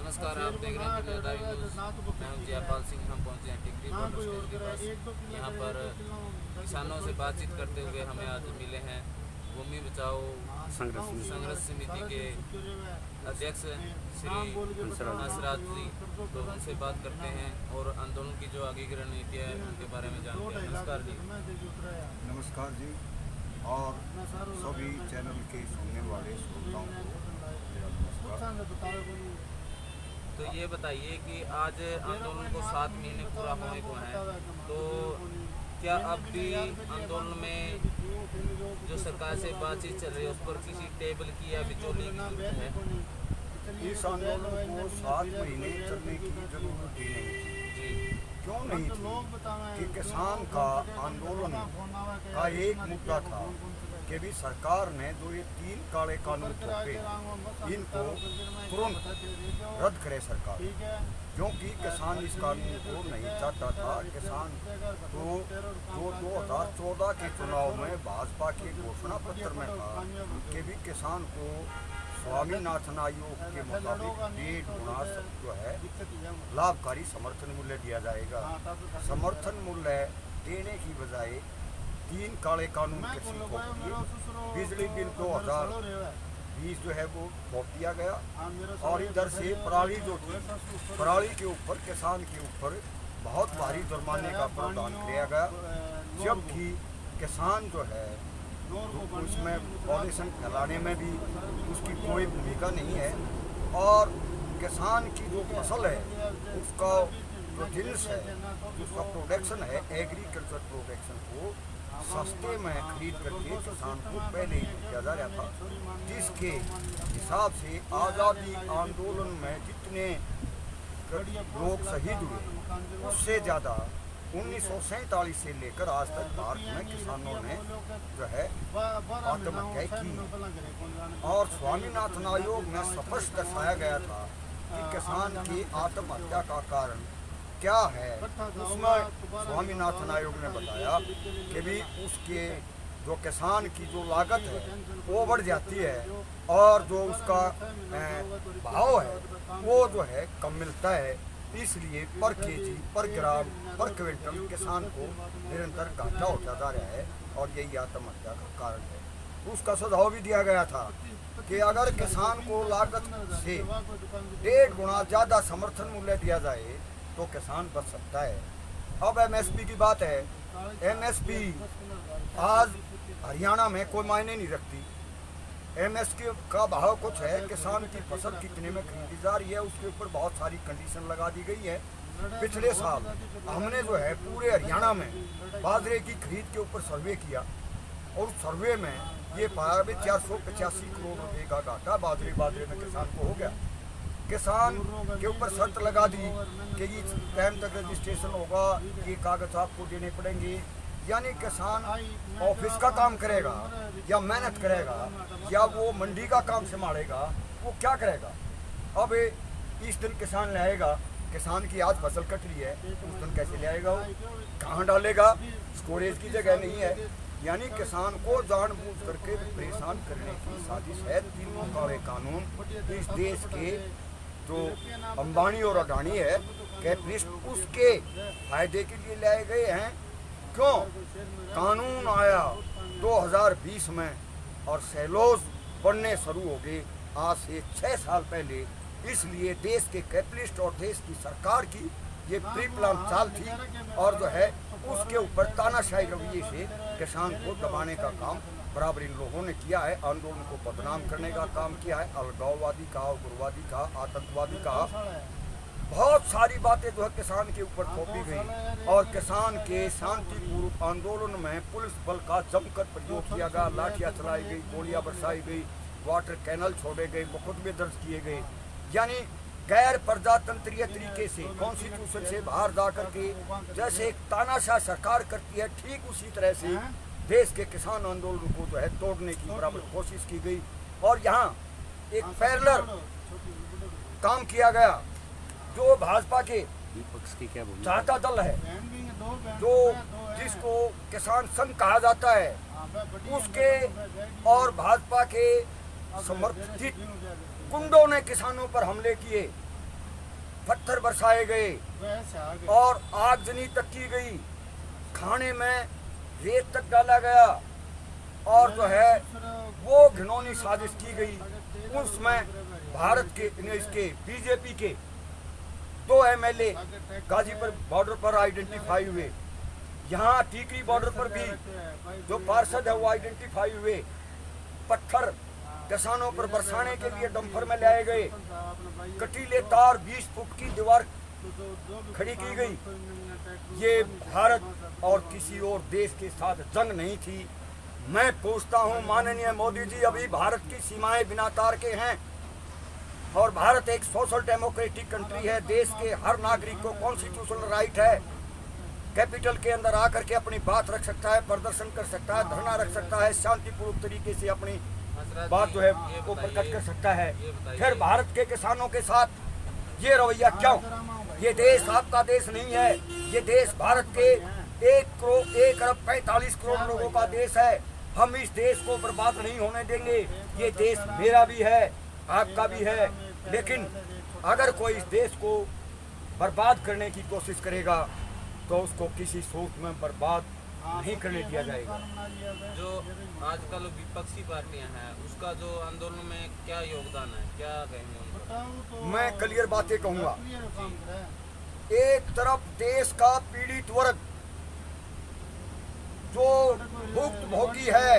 नमस्कार, आप देख रहे हैं दुनियादारी न्यूज़। मैं हूं जयपाल सिंह। हम पहुंचे हैं टिकरी बॉर्डर स्टेशन के पास। यहाँ पर किसानों से बातचीत करते हुए हमें आज मिले हैं भूमि बचाओ संघर्ष समिति के अध्यक्ष श्री हंसराज जी। तो उनसे बात करते हैं और आंदोलन की जो आगे की रणनीति है उनके बारे में जानते हैं। नमस्कार जी। नमस्कार जी, और सभी चैनल के सुनने वाले श्रोताओं को मेरा नमस्कार। तो ये बताइए कि आज आंदोलन को 7 महीने पूरा होने को है, तो क्या अब भी आंदोलन में जो सरकार से बातचीत चल रही है उस पर किसी टेबल की या बिचौली की जरूरत है? इस आंदोलन को 7 महीने चलने की जरूरत ही नहीं थी। क्यों नहीं थी? कि किसान का आंदोलन का एक मुद्दा था कि भी सरकार ने जो ये 3 काले कानून थोपे इनको तुरंत रद्द करे सरकार, क्योंकि किसान इस कानून को नहीं चाहता था। किसान तो जो 2014 के चुनाव में भाजपा के घोषणा पत्र में था कि भी किसान को स्वामीनाथन आयोग के मुताबिक 1.5 गुना जो है लाभकारी समर्थन मूल्य दिया जाएगा। समर्थन मूल्य देने की बजाय 3 काले कानून के बिजली बिल 2020 जो है वो रोक दिया गया, और इधर से पराली जो थी, पराली के ऊपर किसान के ऊपर बहुत भारी जुर्माने का प्रावधान किया गया, जबकि किसान जो है उसमें पॉल्यूशन फैलाने में भी उसकी कोई भूमिका नहीं है। और किसान की जो फसल है उसका जो जिन्स है, उसका प्रोडक्शन है, एग्रीकल्चर प्रोडक्शन को सस्ते में खरीद करके किसान को पहले ही किया जा रहा था, जिसके हिसाब से आज़ादी आंदोलन में जितने लोग शहीद हुए उससे ज़्यादा 1947 से लेकर आज तक भारत में किसानों ने जो है आत्महत्या की। और स्वामीनाथन आयोग में स्पष्ट दर्शाया गया था कि किसान की आत्महत्या का कारण क्या है। उसमें स्वामीनाथन आयोग ने बताया कि भी उसके जो किसान की जो लागत है वो बढ़ जाती है, और जो उसका भाव है वो जो है कम मिलता है, इसलिए पर केजी, पर ग्राम, पर क्विंटल किसान को निरंतर घाटा होता जा रहा है, और यही आत्महत्या का कारण है। उसका सुझाव भी दिया गया था कि अगर किसान को लागत से 1.5 गुना ज़्यादा समर्थन मूल्य दिया जाए तो किसान बच सकता है। अब एमएसपी की बात है। एमएसपी आज हरियाणा में कोई मायने नहीं रखती। एमएसपी का भाव कुछ है, किसान की फसल कितने में खरीदी जा रही है उसके ऊपर बहुत सारी कंडीशन लगा दी गई है। पिछले साल हमने जो है पूरे हरियाणा में बाजरे की खरीद के ऊपर सर्वे किया, और सर्वे में ये पाया भी 485 करोड़ रुपए का घाटा बाजरे में किसान को हो गया। किसान के ऊपर शर्त लगा दी कि इस टाइम तक रजिस्ट्रेशन होगा, ये कागज आपको देने पड़ेंगे। यानी किसान ऑफिस का काम करेगा या मेहनत करेगा या वो मंडी का काम संभालेगा, वो क्या करेगा? अब इस दिन किसान लाएगा, किसान की आज फसल कट रही है, उस दिन कैसे लाएगा? वो कहाँ डालेगा? स्टोरेज की जगह नहीं है। यानी किसान को जानबूझ करके परेशान करने की साजिश है। 3 काले कानून इस देश के जो अंबानी और अडानी है कैपिटलिस्ट, उसके फायदे के लिए लाए गए हैं। क्यों? कानून आया 2020 में और सेलोज बढ़ने शुरू हो गए आज से 6 साल पहले, इसलिए देश के कैपिटलिस्ट और देश की सरकार की ये प्री प्लान चाल थी, और जो है उसके ऊपर तानाशाही रवैये से किसान को दबाने का काम बराबर इन लोगों ने किया है। आंदोलन को बदनाम करने का काम किया है, अलगाववादी कहा, उग्रवादी कहा, आतंकवादी कहा, बहुत सारी बातें जो है किसान के ऊपर थोपी गई। और किसान के शांतिपूर्व आंदोलन में पुलिस बल का जमकर प्रयोग किया गया, लाठियां चलाई गई, गोलियां बरसाई गई, वाटर कैनल छोड़े गए, मुकदमे दर्ज किए गए। यानी गैर प्रजातंत्रीय तरीके से कॉन्स्टिट्यूशन से बाहर जा करके जैसे एक तानाशाह सरकार करती है, ठीक उसी तरह से देश के किसान आंदोलन को जो है तोड़ने की बराबर कोशिश की गई। और यहाँ एक पैरेलल काम किया गया, जो भाजपा के चाहता दल है, जो जिसको किसान संघ कहा जाता है, उसके और भाजपा के समर्थित गुंडों ने किसानों पर हमले किए। पत्थर बरसाए गए और आगजनी तक की गई, खाने में रेत तक डाला गया और जो है वो घिनौनी साजिश की गई। उसमें भारत के इसके बीजेपी के 2 MLA गाजीपुर बॉर्डर पर आइडेंटिफाई हुए, यहाँ टीकरी बॉर्डर पर भी जो पार्षद है वो आइडेंटिफाई हुए। पत्थर किसानों पर बरसाने के लिए डंपर में लाए गए, कटीले तार 20 फुट की दीवार खड़ी की गई। ये भारत और किसी और देश के साथ जंग नहीं थी। मैं पूछता हूँ माननीय मोदी जी, अभी भारत की सीमाएं बिना तार के हैं और भारत एक सोशल डेमोक्रेटिक कंट्री है। देश के हर नागरिक को कॉन्स्टिट्यूशनल राइट है, कैपिटल के अंदर आकर के अपनी बात रख सकता है, प्रदर्शन कर सकता है, धरना रख सकता है, शांतिपूर्वक तरीके से अपनी बात जो है वो प्रकट कर सकता है। फिर भारत के किसानों के साथ ये रवैया क्यों? ये देश आपका देश नहीं है, ये देश भारत के 1 अरब 45 करोड़ लोगों का देश है। हम इस देश को बर्बाद नहीं होने देंगे। ये देश मेरा भी है, आपका भी है, लेकिन अगर कोई इस देश को बर्बाद करने की कोशिश करेगा तो उसको किसी सूरत में बर्बाद नहीं करने दिया जाएगा। जो आजकल विपक्षी पार्टियां हैं उसका जो आंदोलन में क्या योगदान है, क्या कहेंगे उनको? मैं क्लियर बातें कहूँगा। एक तरफ देश का पीड़ित वर्ग जो भुक्तभोगी है,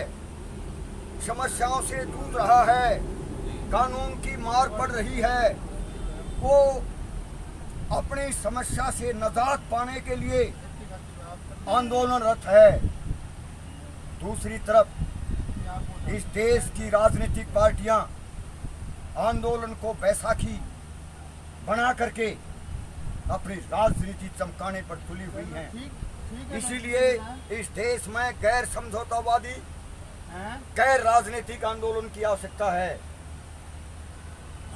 समस्याओं से जूझ रहा है, कानून की मार पड़ रही है, वो अपनी समस्या से निजात पाने के लिए आंदोलनरत है। दूसरी तरफ इस देश की राजनीतिक पार्टियां आंदोलन को बैसाखी बना करके अपनी राजनीति चमकाने पर तुली हुई हैं। इसीलिए इस देश में गैर समझौतावादी, गैर राजनीतिक आंदोलन की आवश्यकता है।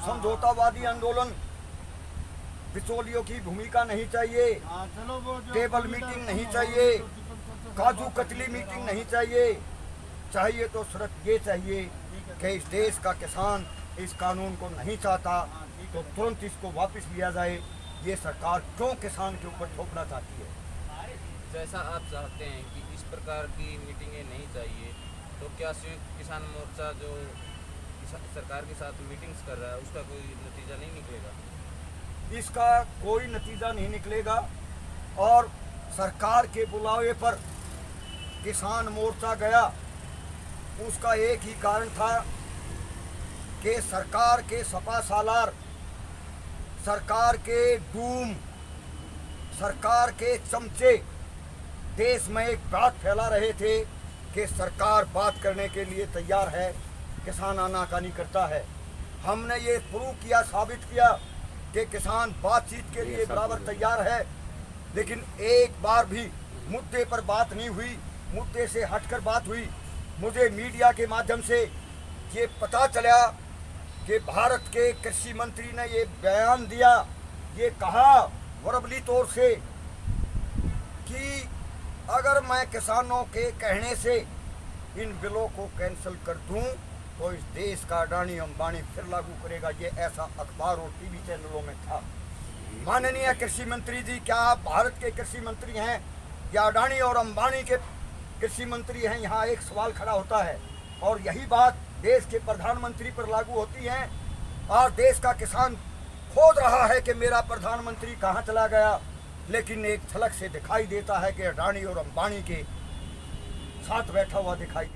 समझौतावादी आंदोलन बिचौलियों की भूमिका नहीं चाहिए, टेबल मीटिंग नहीं चाहिए, काजू कतली मीटिंग नहीं चाहिए। चाहिए तो सिर्फ ये चाहिए कि इस देश का किसान इस कानून को नहीं चाहता तो तुरंत इसको वापस लिया जाए। ये सरकार क्यों किसान के ऊपर थोपना चाहती है? जैसा आप चाहते हैं कि इस प्रकार की मीटिंगें नहीं चाहिए, तो क्या संयुक्त किसान मोर्चा जो सरकार के साथ मीटिंग्स कर रहा है उसका कोई नतीजा नहीं निकलेगा? इसका कोई नतीजा नहीं निकलेगा और सरकार के बुलावे पर किसान मोर्चा गया, उसका एक ही कारण था कि सरकार के सपा सालार, सरकार के डूम, सरकार के चमचे देश में एक बात फैला रहे थे कि सरकार बात करने के लिए तैयार है, किसान आनाकानी करता है। हमने ये प्रूव किया, साबित किया कि किसान बातचीत के लिए बराबर तैयार है, लेकिन एक बार भी मुद्दे पर बात नहीं हुई, मुद्दे से हटकर बात हुई। मुझे मीडिया के माध्यम से ये पता चला कि भारत के कृषि मंत्री ने ये बयान दिया, ये कहा वर्बली तौर से कि अगर मैं किसानों के कहने से इन बिलों को कैंसिल कर दूं तो इस देश का अडानी अंबानी फिर लागू करेगा। ये ऐसा अखबार और टीवी चैनलों में था। माननीय कृषि मंत्री जी, क्या आप भारत के कृषि मंत्री हैं या अडानी और अंबानी के कृषि मंत्री हैं? यहाँ एक सवाल खड़ा होता है और यही बात देश के प्रधानमंत्री पर लागू होती है। आज देश का किसान खोज रहा है कि मेरा प्रधानमंत्री कहाँ चला गया, लेकिन एक झलक से दिखाई देता है कि अडानी और अंबानी के साथ बैठा हुआ दिखाई